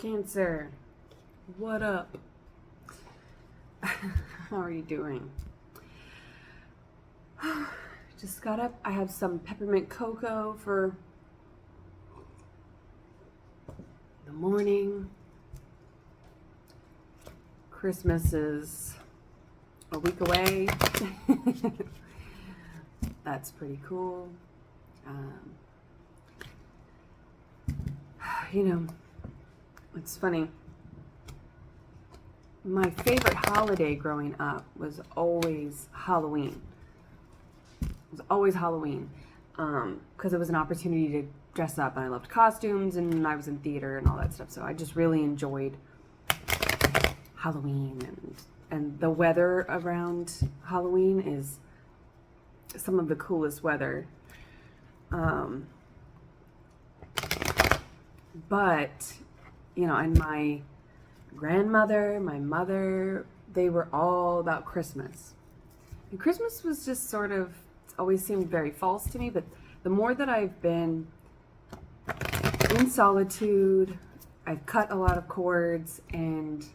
Cancer, what up? How are you doing? Just got up. I have some peppermint cocoa for the morning. Christmas is a week away. That's pretty cool. It's funny. My favorite holiday growing up was always Halloween. It was always Halloween because it was an opportunity to dress up, and I loved costumes, and I was in theater and all that stuff. So I just really enjoyed Halloween, and the weather around Halloween is some of the coolest weather. But, and my grandmother, my mother, they were all about Christmas. And Christmas was just sort of, it's always seemed very false to me, but the more that I've been in solitude, I've cut a lot of cords, and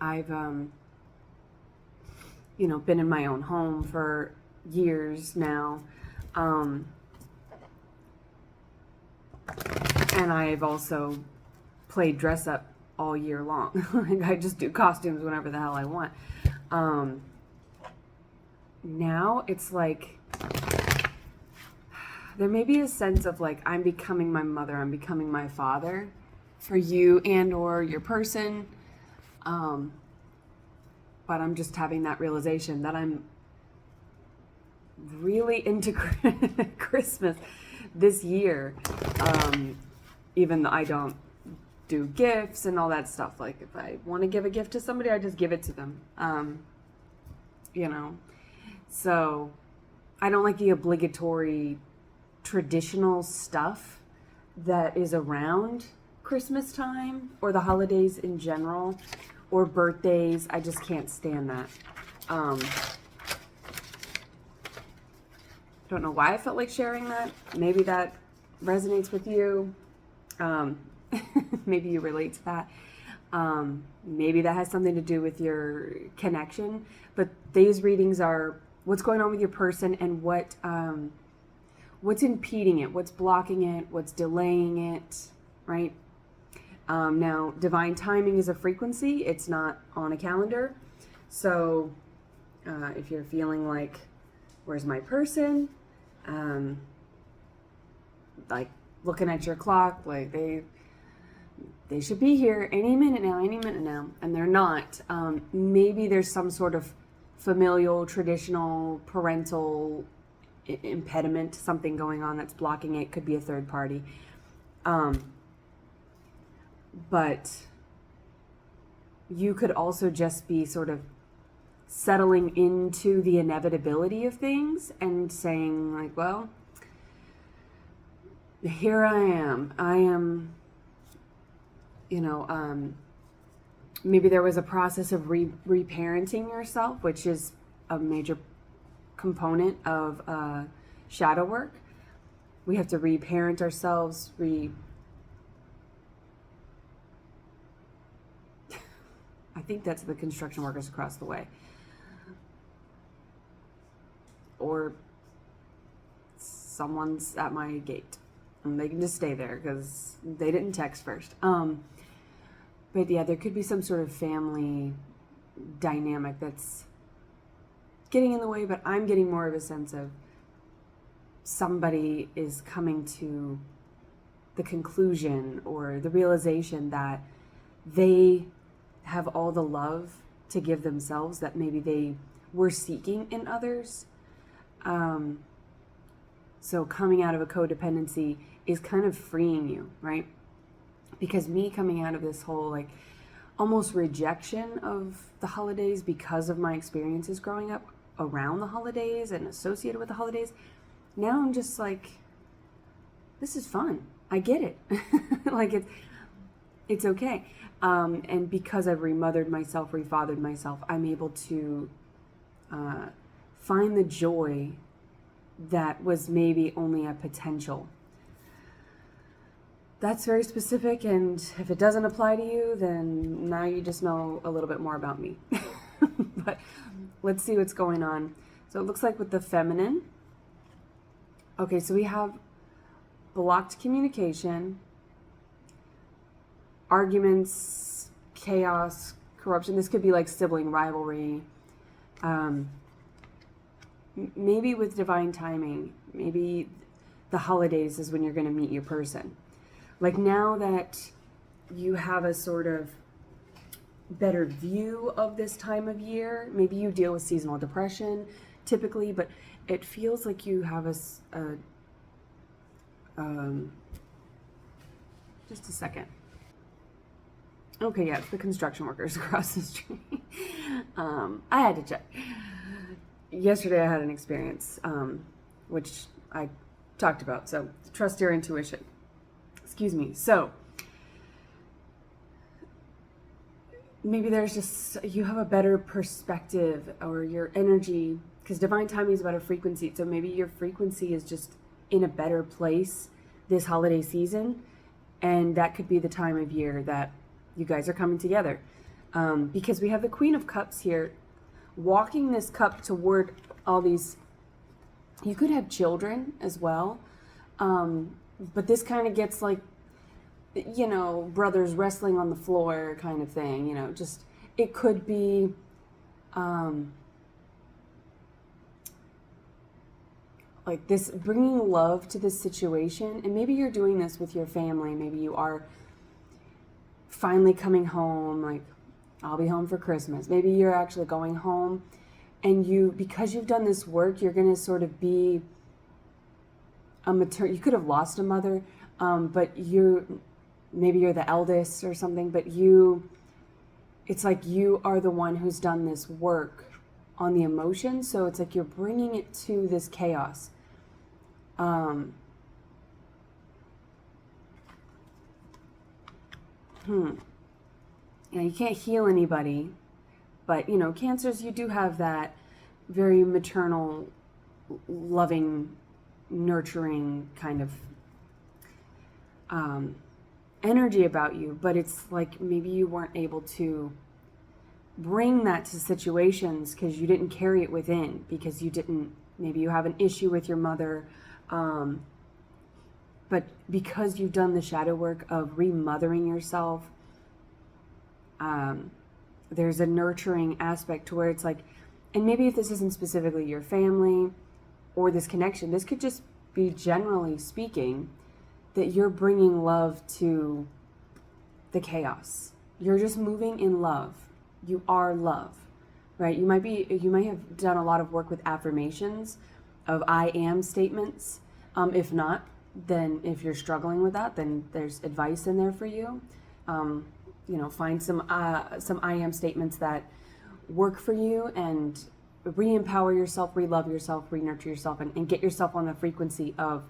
I've, been in my own home for years now. And I've also played dress up all year long. Like I just do costumes whenever the hell I want. Now it's like there may be a sense of like I'm becoming my mother, I'm becoming my father for you and or your person. But I'm just having that realization that I'm really into Christmas this year. Even though I don't do gifts and all that stuff. Like if I want to give a gift to somebody, I just give it to them. So I don't like the obligatory traditional stuff that is around Christmas time or the holidays in general or birthdays. I just can't stand that. Don't know why I felt like sharing that. Maybe that resonates with you. Maybe you relate to that. Maybe that has something to do with your connection. But these readings are what's going on with your person and what's impeding it, what's blocking it, what's delaying it, right? Now, divine timing is a frequency. It's not on a calendar. So if you're feeling like, where's my person? Like looking at your clock, like they should be here any minute now, and they're not. Maybe there's some sort of familial, traditional, parental impediment, something going on that's blocking it. Could be a third party. But you could also just be sort of settling into the inevitability of things and saying like, well, here I am, maybe there was a process of reparenting yourself, which is a major component of shadow work. We have to reparent ourselves, I think that's the construction workers across the way. Or someone's at my gate. And they can just stay there because they didn't text first. But yeah, there could be some sort of family dynamic that's getting in the way, but I'm getting more of a sense of somebody is coming to the conclusion or the realization that they have all the love to give themselves that maybe they were seeking in others. So coming out of a codependency is kind of freeing you, right? Because me coming out of this whole like almost rejection of the holidays because of my experiences growing up around the holidays and associated with the holidays, now I'm just like, this is fun. I get it. Like it's okay. And because I've remothered myself, refathered myself, I'm able to find the joy that was maybe only a potential. that's very specific, and if it doesn't apply to you, then now you just know a little bit more about me. But let's see what's going on. So it looks like with the feminine, okay, so we have blocked communication, arguments, chaos, corruption. This could be like sibling rivalry. Maybe with divine timing, maybe the holidays is when you're going to meet your person. Like now that you have a sort of better view of this time of year, maybe you deal with seasonal depression typically, but it feels like you have just a second. Okay, yeah, it's the construction workers across the street. I had to check. Yesterday I had an experience, which I talked about, so trust your intuition. Excuse me. So, maybe there's just, you have a better perspective, or your energy, because divine timing is about a frequency, so maybe your frequency is just in a better place this holiday season, and that could be the time of year that you guys are coming together. Because we have the Queen of Cups here, walking this cup toward all these, you could have children as well, but this kind of gets like, you know, brothers wrestling on the floor kind of thing, you know, just, it could be, like this, bringing love to this situation. And maybe you're doing this with your family. Maybe you are finally coming home, like, I'll be home for Christmas. Maybe you're actually going home, and you, because you've done this work, you're going to sort of be a you could have lost a mother, but maybe you're the eldest or something, but it's like you are the one who's done this work on the emotions. So it's like you're bringing it to this chaos. You know, you can't heal anybody, but, you know, Cancers, you do have that very maternal, loving, nurturing kind of energy about you, but it's like maybe you weren't able to bring that to situations because you didn't carry it within, because you didn't, maybe you have an issue with your mother, but because you've done the shadow work of remothering yourself, there's a nurturing aspect to where it's like, and maybe if this isn't specifically your family or this connection, this could just be generally speaking that you're bringing love to the chaos. You're just moving in love. You are love, right? You might have done a lot of work with affirmations of I am statements. If not, then if you're struggling with that, then there's advice in there for you. You know, find some I am statements that work for you, and re-empower yourself, re-love yourself, re-nurture yourself, and get yourself on the frequency of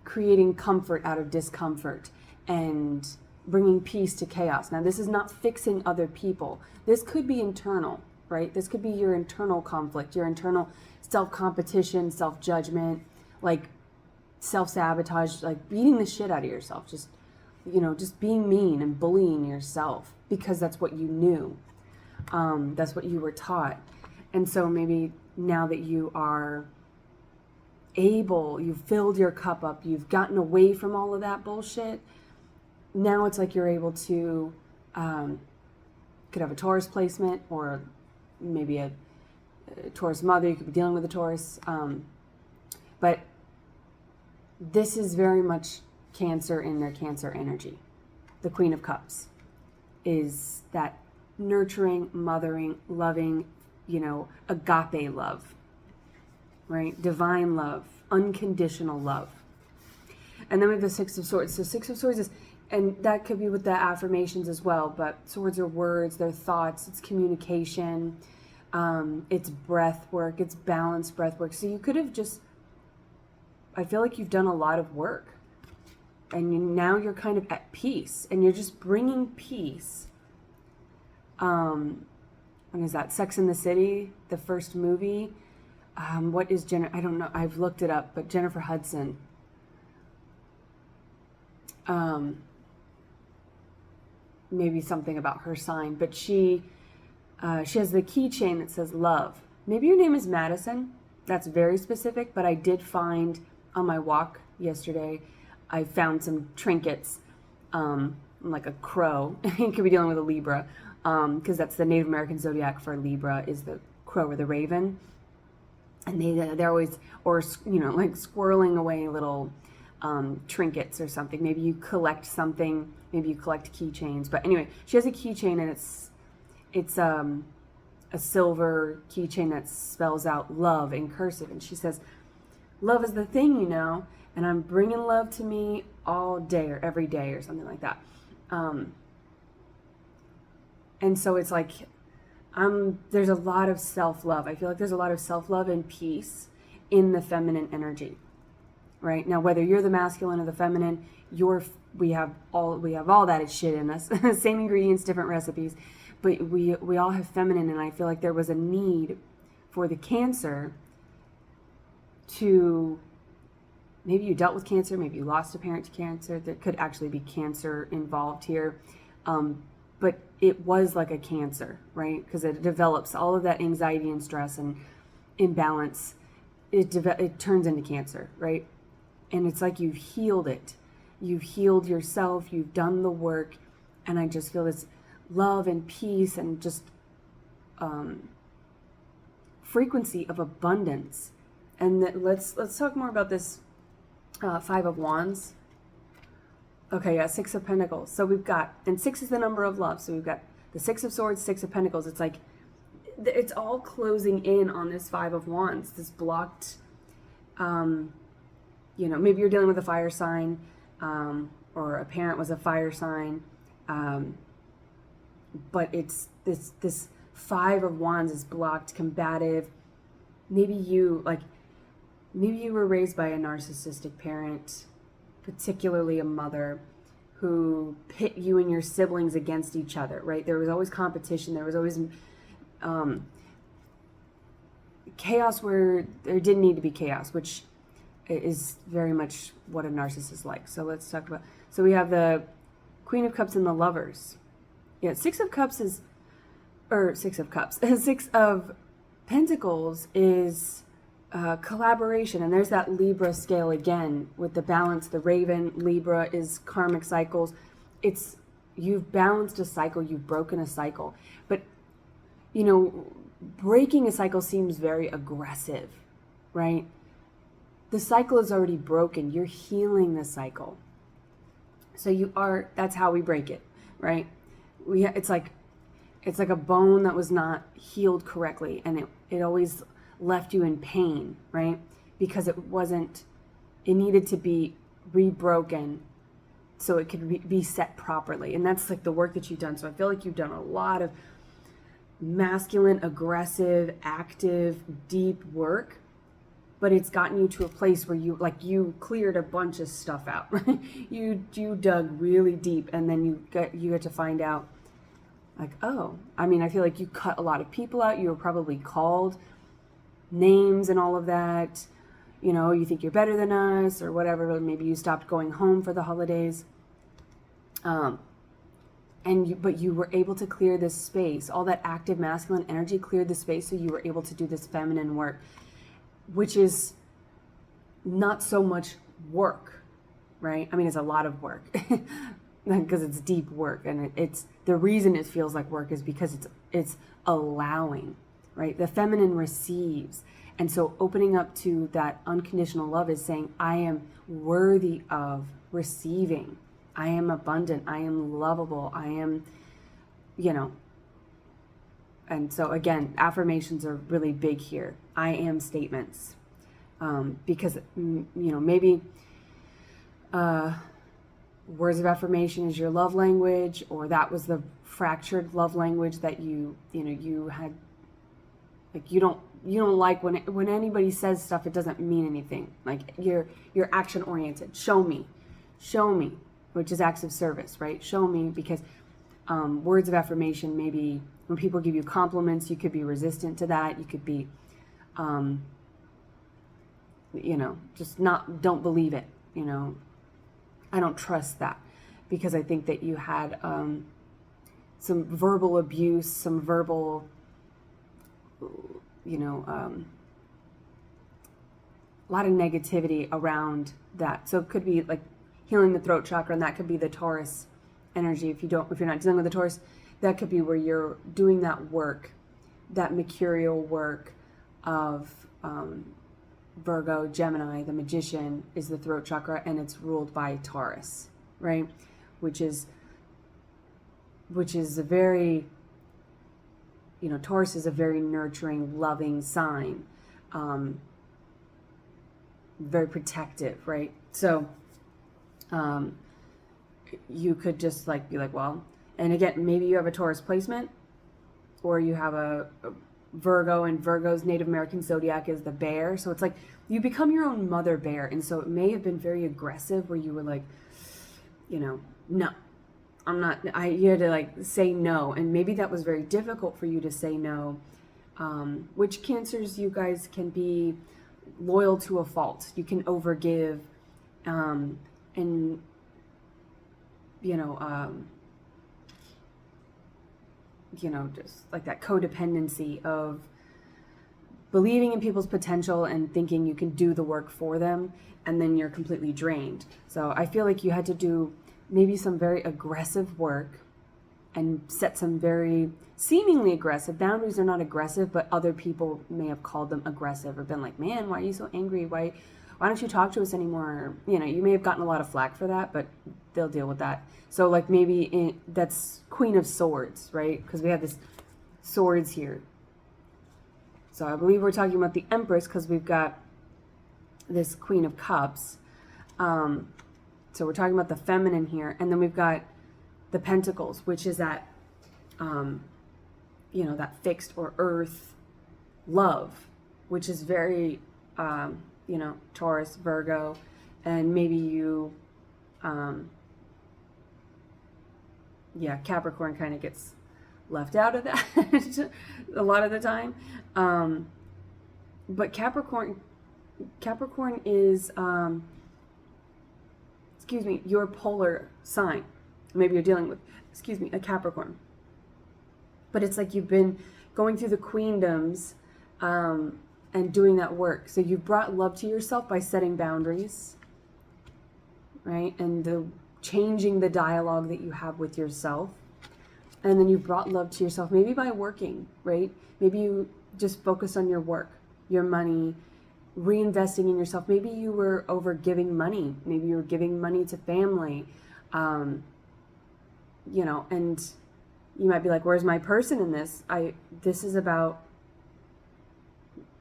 creating comfort out of discomfort and bringing peace to chaos. Now, this is not fixing other people. This could be internal, right? This could be your internal conflict, your internal self-competition, self-judgment, like self-sabotage, like beating the shit out of yourself, just, you know, just being mean and bullying yourself because that's what you knew. That's what you were taught. And so maybe now that you are able, you've filled your cup up, you've gotten away from all of that bullshit, now it's like you're able to, could have a Taurus placement, or maybe a Taurus mother, you could be dealing with a Taurus, but this is very much Cancer in their Cancer energy. The Queen of Cups is that nurturing, mothering, loving, you know, agape love, right? Divine love, unconditional love. And then we have the Six of Swords. So Six of Swords is, and that could be with the affirmations as well, but swords are words, they're thoughts, it's communication, it's breath work, it's balanced breath work. So you could have just, I feel like you've done a lot of work, and now you're kind of at peace, and you're just bringing peace. When is that? Sex and the City, the first movie. What is I don't know. I've looked it up, but Jennifer Hudson. maybe something about her sign, but she has the keychain that says love. Maybe your name is Madison. That's very specific, but I did find on my walk yesterday, I found some trinkets, like a crow. You could be dealing with a Libra, because that's the Native American zodiac for Libra, is the crow or the raven. And they're always, or, like squirreling away little trinkets or something. Maybe you collect something. Maybe you collect keychains. But anyway, she has a keychain, and it's a silver keychain that spells out love in cursive. And she says, love is the thing, and I'm bringing love to me all day or every day or something like that. And so it's like, there's a lot of self-love. I feel like there's a lot of self-love and peace in the feminine energy, right? Now, whether you're the masculine or the feminine, we have all that shit in us. Same ingredients, different recipes, but we all have feminine. And I feel like there was a need for the Cancer to, maybe you dealt with cancer, maybe you lost a parent to cancer. There could actually be cancer involved here. But it was like a cancer, right? Because it develops all of that anxiety and stress and imbalance. It turns into cancer, right? And it's like you've healed it. You've healed yourself. You've done the work. And I just feel this love and peace and just frequency of abundance. And let's talk more about this Five of Wands. Okay, yeah, Six of Pentacles. So we've got, and 6 is the number of love. So we've got the Six of Swords, 6 of Pentacles. It's like, it's all closing in on this Five of Wands, this blocked, maybe you're dealing with a fire sign, or a parent was a fire sign. But it's this Five of Wands is blocked, combative. Maybe you were raised by a narcissistic parent, particularly a mother, who pit you and your siblings against each other, right? There was always competition. There was always chaos where there didn't need to be chaos, which is very much what a narcissist likes. So let's talk about, so we have the Queen of Cups and the Lovers. Yeah, Six of Cups, Six of Pentacles is collaboration, and there's that Libra scale again with the balance. The Raven, Libra is karmic cycles. It's, you've balanced a cycle, you've broken a cycle, but breaking a cycle seems very aggressive, right? The cycle is already broken. You're healing the cycle. So that's how we break it, right? It's like a bone that was not healed correctly, and it always left you in pain, right? Because it needed to be rebroken so it could be set properly. And that's like the work that you've done. So I feel like you've done a lot of masculine, aggressive, active, deep work, but it's gotten you to a place where you cleared a bunch of stuff out. you dug really deep, and then you get to find out, like, oh, I feel like you cut a lot of people out. You were probably called names and all of that. You think you're better than us or whatever. Maybe you stopped going home for the holidays. But you were able to clear this space. All that active masculine energy cleared the space, so you were able to do this feminine work, which is not so much work, right? It's a lot of work because it's deep work, and it's the reason it feels like work is because it's allowing, right? The feminine receives. And so opening up to that unconditional love is saying, I am worthy of receiving. I am abundant. I am lovable. I am, and so again, affirmations are really big here. I am statements. Because, maybe words of affirmation is your love language, or that was the fractured love language that you had. Like you don't like when anybody says stuff, it doesn't mean anything. Like you're action oriented. Show me, which is acts of service, right? Show me, because words of affirmation, maybe when people give you compliments, you could be resistant to that. You could be, just don't believe it, I don't trust that, because I think that you had some verbal abuse, some verbal, a lot of negativity around that. So it could be like healing the throat chakra, and that could be the Taurus energy. If you're not dealing with the Taurus, that could be where you're doing that work, that mercurial work of Virgo, Gemini. The Magician is the throat chakra, and it's ruled by Taurus, right? Which is a very, Taurus is a very nurturing, loving sign, very protective, right? So you could just like be like, well, and again, maybe you have a Taurus placement, or you have a Virgo, and Virgo's Native American zodiac is the bear. So it's like you become your own mother bear. And so it may have been very aggressive, where you were like, no, I'm not, you had to like say no. And maybe that was very difficult for you to say no, which Cancers, you guys can be loyal to a fault. You can overgive, and, just like that codependency of believing in people's potential and thinking you can do the work for them, and then you're completely drained. So I feel like you had to do maybe some very aggressive work and set some very seemingly aggressive boundaries. Are not aggressive, but other people may have called them aggressive, or been like, man, why are you so angry? Why don't you talk to us anymore? You may have gotten a lot of flack for that, but they'll deal with that. So like maybe that's Queen of Swords, right? Because we have this swords here. So I believe we're talking about the Empress, because we've got this Queen of Cups. So we're talking about the feminine here. And then we've got the Pentacles, which is that, that fixed or earth love, which is very, Taurus, Virgo, and maybe you, Capricorn kind of gets left out of that a lot of the time. But Capricorn is, your polar sign. Maybe you're dealing with, a Capricorn. But it's like you've been going through the queendoms, and doing that work. So you've brought love to yourself by setting boundaries, right? And changing the dialogue that you have with yourself. And then you brought love to yourself, maybe by working, right? Maybe you just focus on your work, your money, reinvesting in yourself. Maybe you were over giving money. Maybe you were giving money to family, and you might be like, where's my person in this? This is about,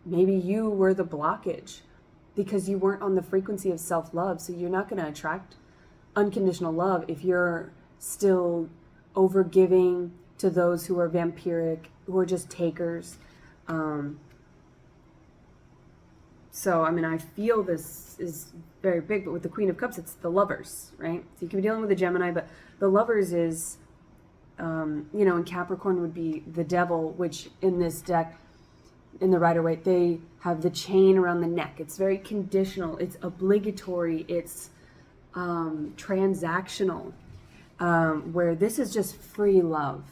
maybe you were the blockage because you weren't on the frequency of self-love. So you're not going to attract unconditional love if you're still over giving to those who are vampiric, who are just takers. So, I feel this is very big, but with the Queen of Cups, it's the Lovers, right? So you can be dealing with a Gemini, but the Lovers is, and Capricorn would be the Devil, which in this deck, in the Rider-Waite, they have the chain around the neck. It's very conditional. It's obligatory. It's transactional, where this is just free love.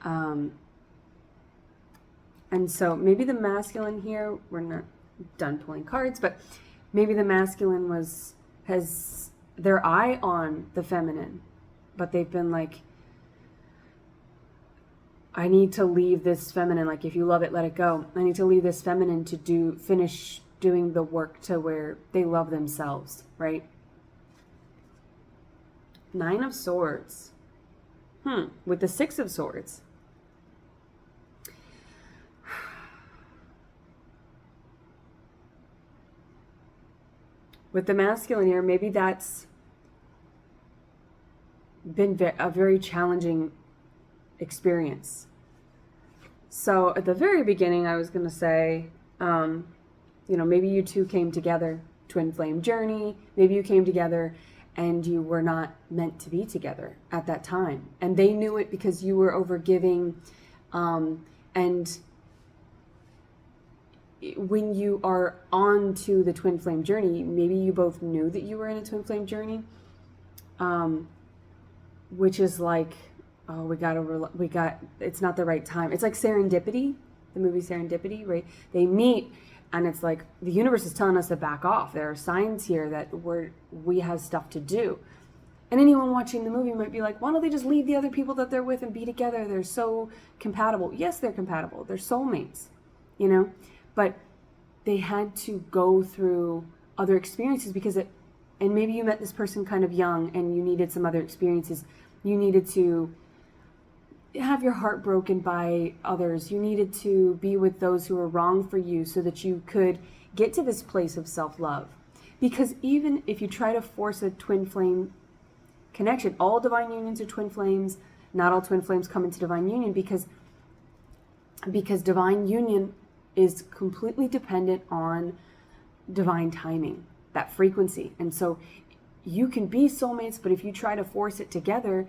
And so maybe the masculine here, we're not done pulling cards, but maybe the masculine has their eye on the feminine, but they've been like, I need to leave this feminine. Like, if you love it, let it go. I need to leave this feminine to finish doing the work to where they love themselves, right? 9 of Swords. With the 6 of Swords. With the masculine here, maybe that's been a very challenging experience. So at the very beginning, I was going to say, maybe you two came together, twin flame journey. Maybe you came together and you were not meant to be together at that time. And they knew it because you were overgiving. And when you are on to the twin flame journey, maybe you both knew that you were in a twin flame journey, which is like, oh, it's not the right time. It's like Serendipity, the movie Serendipity, right? They meet, and it's like the universe is telling us to back off. There are signs here that we have stuff to do. And anyone watching the movie might be like, why don't they just leave the other people that they're with and be together? They're so compatible. Yes, they're compatible. They're soulmates, you know? But they had to go through other experiences and maybe you met this person kind of young and you needed some other experiences. You needed to have your heart broken by others. You needed to be with those who were wrong for you so that you could get to this place of self-love. Because even if you try to force a twin flame connection, all divine unions are twin flames. Not all twin flames come into divine union because divine union is completely dependent on divine timing, that frequency. And so you can be soulmates, but if you try to force it together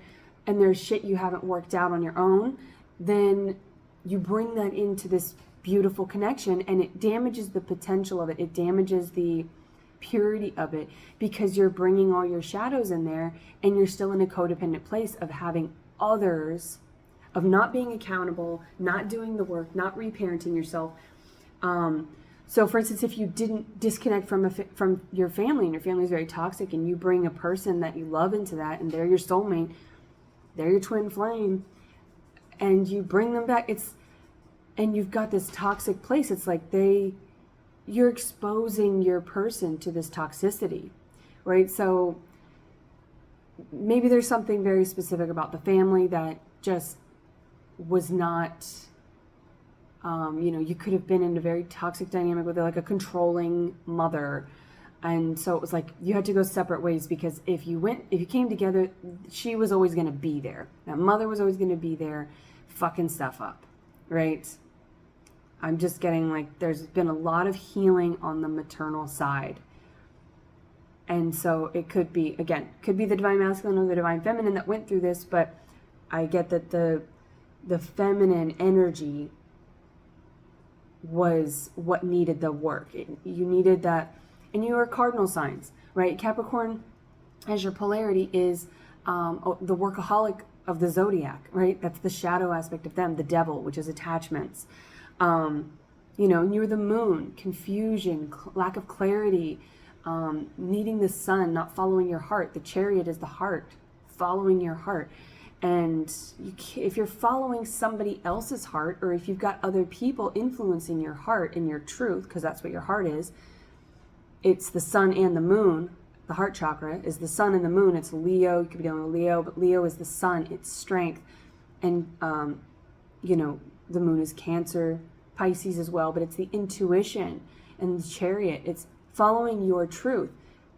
and there's shit you haven't worked out on your own, then you bring that into this beautiful connection and it damages the potential of it. It damages the purity of it because you're bringing all your shadows in there and you're still in a codependent place of having others, of not being accountable, not doing the work, not reparenting yourself. So for instance, if you didn't disconnect from your family and your family is very toxic and you bring a person that you love into that and they're your soulmate, they're your twin flame, and you bring them back, and you've got this toxic place. It's like you're exposing your person to this toxicity, right? So maybe there's something very specific about the family that just was not, you could have been in a very toxic dynamic with like a controlling mother. And so it was like you had to go separate ways because if you came together, she was always going to be there. That mother was always going to be there fucking stuff up, right? I'm just getting like there's been a lot of healing on the maternal side. And so it could be the divine masculine or the divine feminine that went through this, but I get that the feminine energy was what needed the work. You needed that, and you are cardinal signs, right? Capricorn, as your polarity, is the workaholic of the zodiac, right? That's the shadow aspect of them, the devil, which is attachments. You're the moon, confusion, lack of clarity, needing the sun, not following your heart. The chariot is the heart, following your heart. And if you're following somebody else's heart, or if you've got other people influencing your heart and your truth, because that's what your heart is, it's the sun and the moon. The heart chakra is the sun and the moon. It's Leo. You could be dealing with Leo, but Leo is the sun. It's strength. And, the moon is Cancer, Pisces as well, but it's the intuition and the chariot. It's following your truth.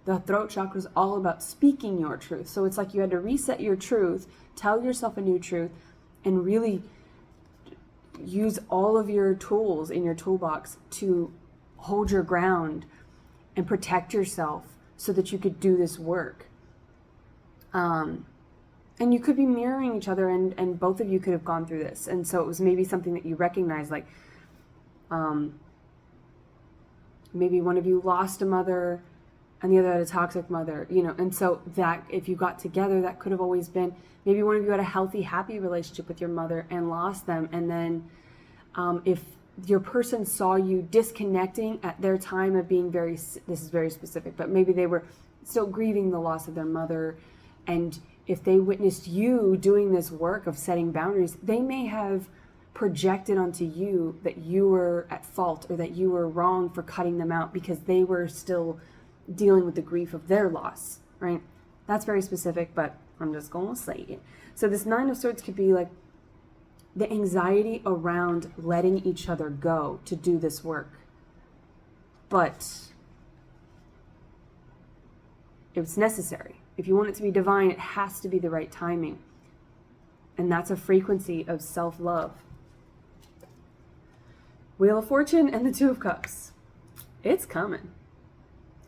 The throat chakra is all about speaking your truth. So it's like you had to reset your truth, tell yourself a new truth, and really use all of your tools in your toolbox to hold your ground and protect yourself so that you could do this work. And you could be mirroring each other, and both of you could have gone through this. And so it was maybe something that you recognize, like maybe one of you lost a mother and the other had a toxic mother, and so that if you got together, that could have always been, maybe one of you had a healthy, happy relationship with your mother and lost them. And then if your person saw you disconnecting at their time of being this is very specific, but maybe they were still grieving the loss of their mother, and if they witnessed you doing this work of setting boundaries, they may have projected onto you that you were at fault or that you were wrong for cutting them out because they were still dealing with the grief of their loss, right? That's very specific, but I'm just going to say it. So this Nine of Swords could be like the anxiety around letting each other go to do this work. But it's necessary. If you want it to be divine, it has to be the right timing. And that's a frequency of self-love. Wheel of Fortune and the Two of Cups. It's coming.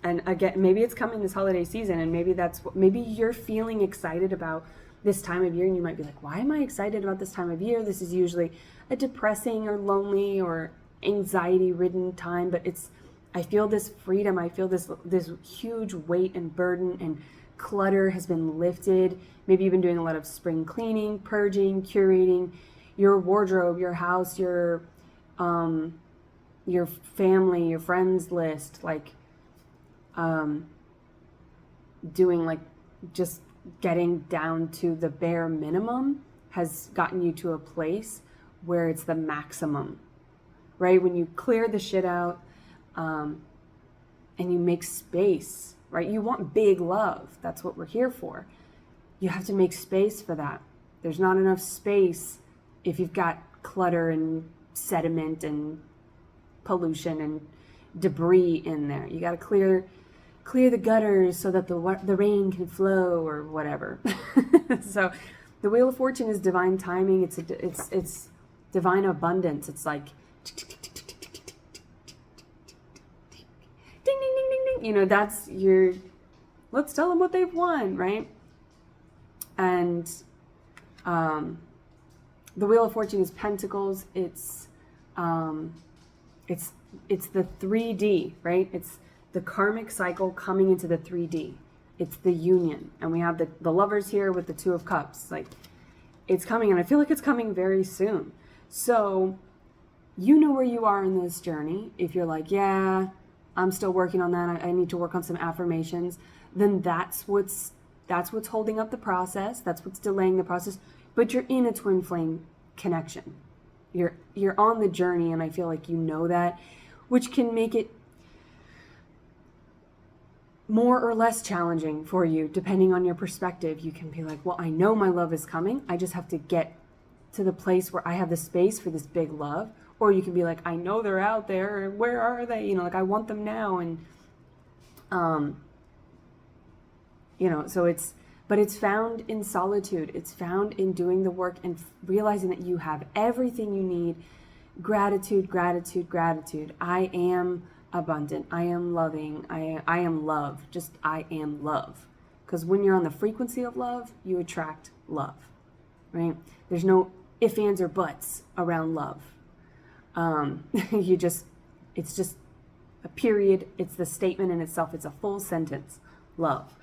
And again, maybe it's coming this holiday season, and maybe you're feeling excited about this time of year, and you might be like, why am I excited about this time of year? This is usually a depressing or lonely or anxiety-ridden time, but I feel this freedom. I feel this huge weight and burden and clutter has been lifted. Maybe you've been doing a lot of spring cleaning, purging, curating your wardrobe, your house, your family, your friends list, like doing like just getting down to the bare minimum has gotten you to a place where it's the maximum, right? When you clear the shit out and you make space, right? You want big love. That's what we're here for. You have to make space for that. There's not enough space if you've got clutter and sediment and pollution and debris in there. You got to clear the gutters so that the rain can flow or whatever. So the Wheel of Fortune is divine timing. It's divine abundance. It's like ding, ding, ding, ding, ding. You know, that's your, let's tell them what they've won, right? And the Wheel of Fortune is pentacles. It's the 3D, right? It's the karmic cycle coming into the 3D. It's the union. And we have the lovers here with the Two of Cups. Like, it's coming, and I feel like it's coming very soon. So you know where you are in this journey. If you're like, yeah, I'm still working on that, I need to work on some affirmations, then that's what's holding up the process. That's what's delaying the process. But you're in a twin flame connection. You're on the journey, and I feel like you know that, which can make it more or less challenging for you, depending on your perspective. You can be like, well, I know my love is coming. I just have to get to the place where I have the space for this big love. Or you can be like, I know they're out there. Where are they? You know, like, I want them now. And, you know, so but it's found in solitude. It's found in doing the work and realizing that you have everything you need. Gratitude, gratitude, gratitude. I am abundant. I am loving. I am love. Just I am love. Because when you're on the frequency of love, you attract love, right? There's no ifs, ands, or buts around love. It's just a period. It's the statement in itself. It's a full sentence. Love.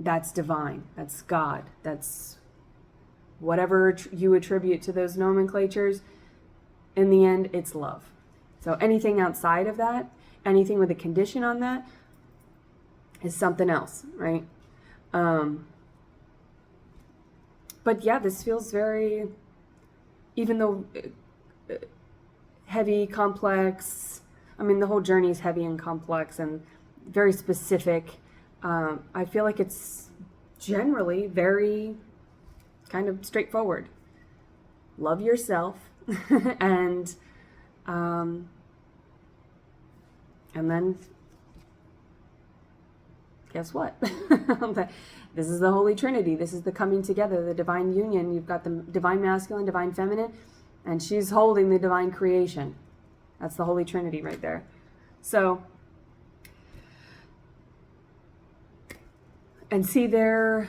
That's divine. That's God. That's whatever you attribute to those nomenclatures. In the end, it's love. So anything outside of that, anything with a condition on that, is something else, right? But yeah, this feels very, even though heavy, complex, I mean, the whole journey is heavy and complex and very specific. I feel like it's generally very kind of straightforward. Love yourself and then guess what? This is the Holy Trinity. This is the coming together, the divine union. You've got the divine masculine, divine feminine, and she's holding the divine creation. That's the Holy Trinity right there. So, and see, there's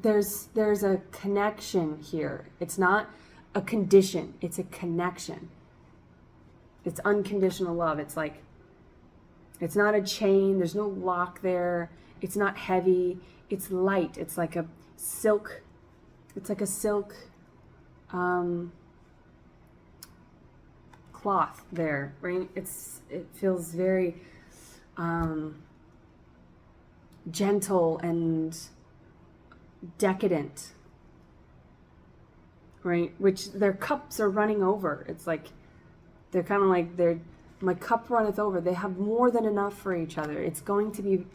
a connection here. It's not a condition. It's a connection. It's unconditional love. It's like, it's not a chain. There's no lock there. It's not heavy. It's light. It's like a silk. It's like a silk cloth there, right? It feels very gentle and decadent, right? Which their cups are running over. It's like they're kind of like, my cup runneth over. They have more than enough for each other. It's going to be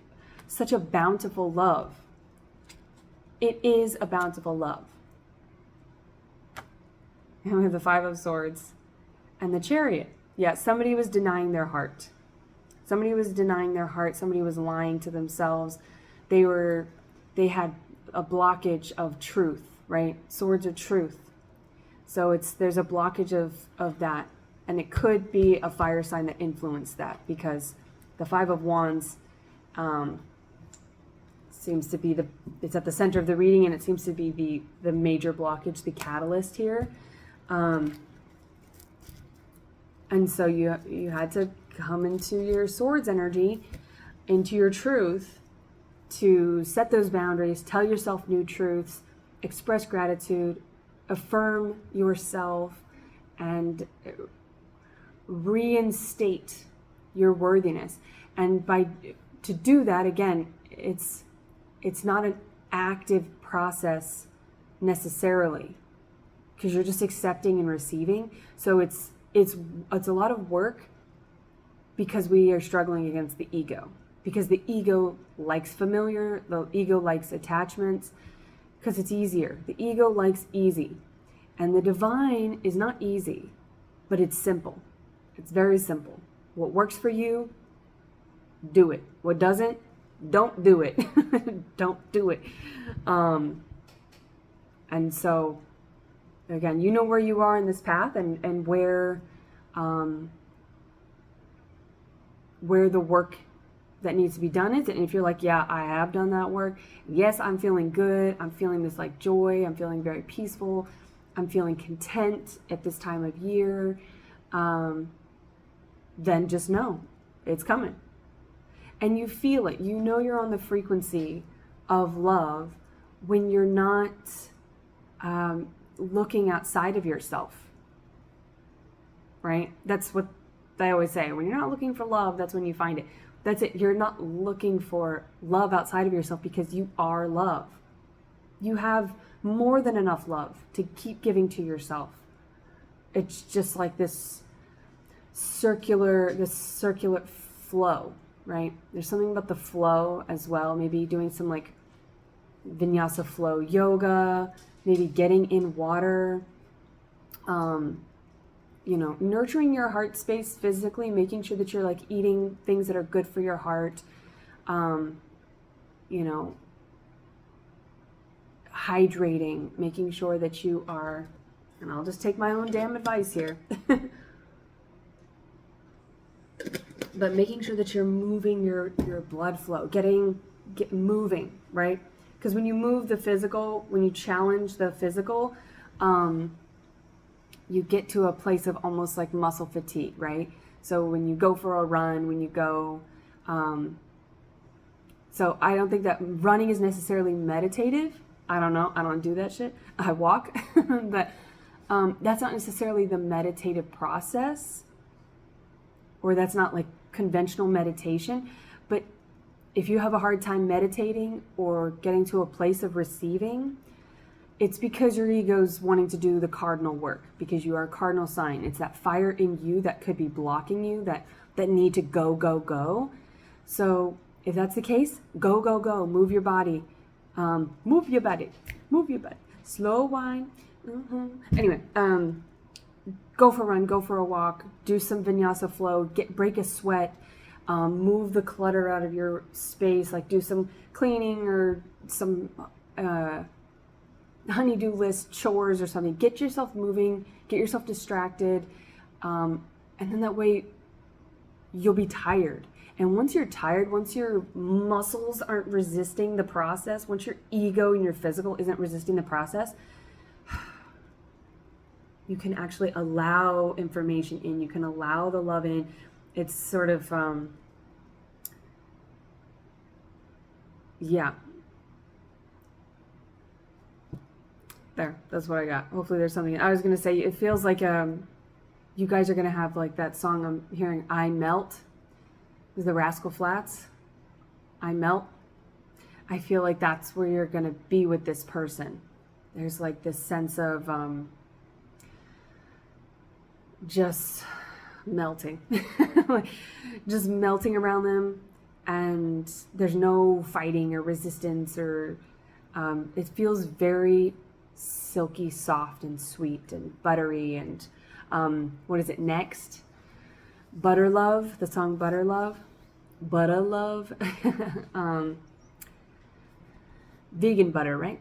such a bountiful love. It is a bountiful love. And we have the Five of Swords and the Chariot. Yeah, somebody was denying their heart. Somebody was denying their heart. Somebody was lying to themselves. They had a blockage of truth, right? Swords of truth. So there's a blockage of that. And it could be a fire sign that influenced that, because the Five of Wands seems to be it's at the center of the reading, and it seems to be the major blockage, the catalyst here. And so you had to come into your swords energy, into your truth, to set those boundaries, tell yourself new truths, express gratitude, affirm yourself, and reinstate your worthiness. And to do that, again, it's not an active process necessarily, because you're just accepting and receiving. So it's a lot of work, because we are struggling against the ego, because the ego likes familiar, the ego likes attachments, because it's easier. The ego likes easy, and the divine is not easy, but it's simple. It's very simple. What works for you, do it. What doesn't, don't do it. Don't do it. And so, again, you know where you are in this path, and where the work that needs to be done is. And if you're like, yeah, I have done that work. Yes, I'm feeling good. I'm feeling this like joy. I'm feeling very peaceful. I'm feeling content at this time of year. Then just know it's coming. And you feel it. You know you're on the frequency of love when you're not looking outside of yourself. Right? That's what I always say. When you're not looking for love, that's when you find it. That's it. You're not looking for love outside of yourself, because you are love. You have more than enough love to keep giving to yourself. It's just like this circular flow, right? There's something about the flow as well. Maybe doing some like vinyasa flow yoga, maybe getting in water, nurturing your heart space physically, making sure that you're like eating things that are good for your heart, hydrating, making sure that you are, and I'll just take my own damn advice here, but making sure that you're moving your blood flow, get moving, right? Because when you move the physical, when you challenge the physical, you get to a place of almost like muscle fatigue, right? So when you go for a run, when you go, so I don't think that running is necessarily meditative. I don't know. I don't do that shit. I walk, but that's not necessarily the meditative process, or that's not like conventional meditation. But if you have a hard time meditating or getting to a place of receiving, it's because your ego's wanting to do the cardinal work, because you are a cardinal sign. It's that fire in you that could be blocking you, that need to go, go, go. So if that's the case, go, go, go. Move your body. Move your body. Move your body. Slow whine. Anyway, go for a run, go for a walk, do some vinyasa flow, break a sweat, move the clutter out of your space, like do some cleaning or some honey-do list chores or something. Get yourself moving, get yourself distracted, and then that way you'll be tired. And once you're tired, once your muscles aren't resisting the process, once your ego and your physical isn't resisting the process, you can actually allow information in, you can allow the love in. It's sort of, there, that's what I got. Hopefully there's something. I was going to say, it feels like you guys are going to have like that song I'm hearing, I Melt, is the Rascal Flatts. I Melt. I feel like that's where you're going to be with this person. There's like this sense of just melting. Just melting around them, and there's no fighting or resistance, or it feels very silky soft and sweet and buttery. And what is it next? Butter Love, the song Butter Love. Butter Love. Vegan butter, right?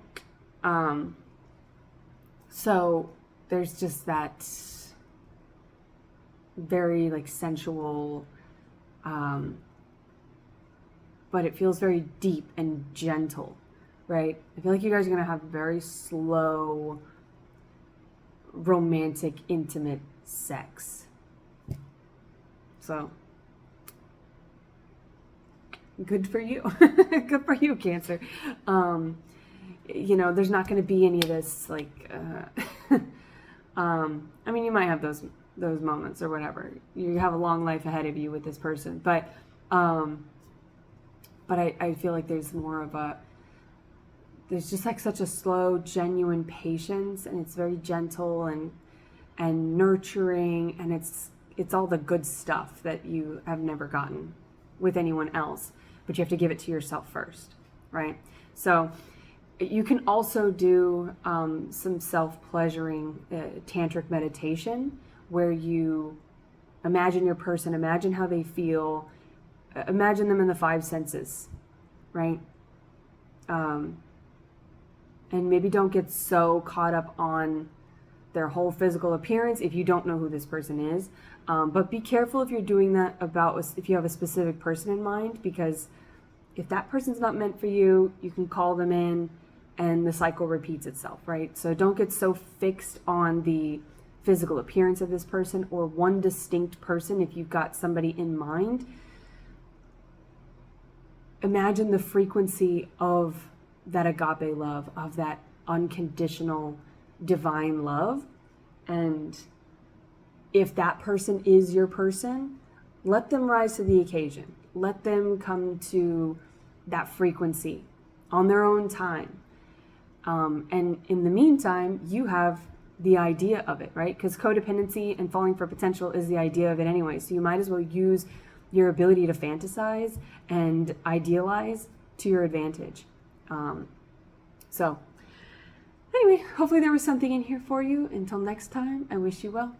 So there's just that very like sensual, but it feels very deep and gentle, right? I feel like you guys are gonna have very slow, romantic, intimate sex. So good for you. Good for you, Cancer. There's not going to be any of this like I mean, you might have those moments or whatever. You have a long life ahead of you with this person, but I feel like there's more of there's just like such a slow, genuine patience, and it's very gentle and nurturing, and it's all the good stuff that you have never gotten with anyone else, but you have to give it to yourself first, right? So you can also do some self-pleasuring tantric meditation where you imagine your person, imagine how they feel, imagine them in the five senses, right? And maybe don't get so caught up on their whole physical appearance if you don't know who this person is. But be careful if you're doing that if you have a specific person in mind, because if that person's not meant for you, you can call them in and the cycle repeats itself, right? So don't get so fixed on the physical appearance of this person or one distinct person. If you've got somebody in mind, imagine the frequency of that agape love, of that unconditional divine love. And if that person is your person, let them rise to the occasion. Let them come to that frequency on their own time. And in the meantime, you have the idea of it, right? Because codependency and falling for potential is the idea of it anyway. So you might as well use your ability to fantasize and idealize to your advantage. So anyway, hopefully there was something in here for you. Until next time, I wish you well.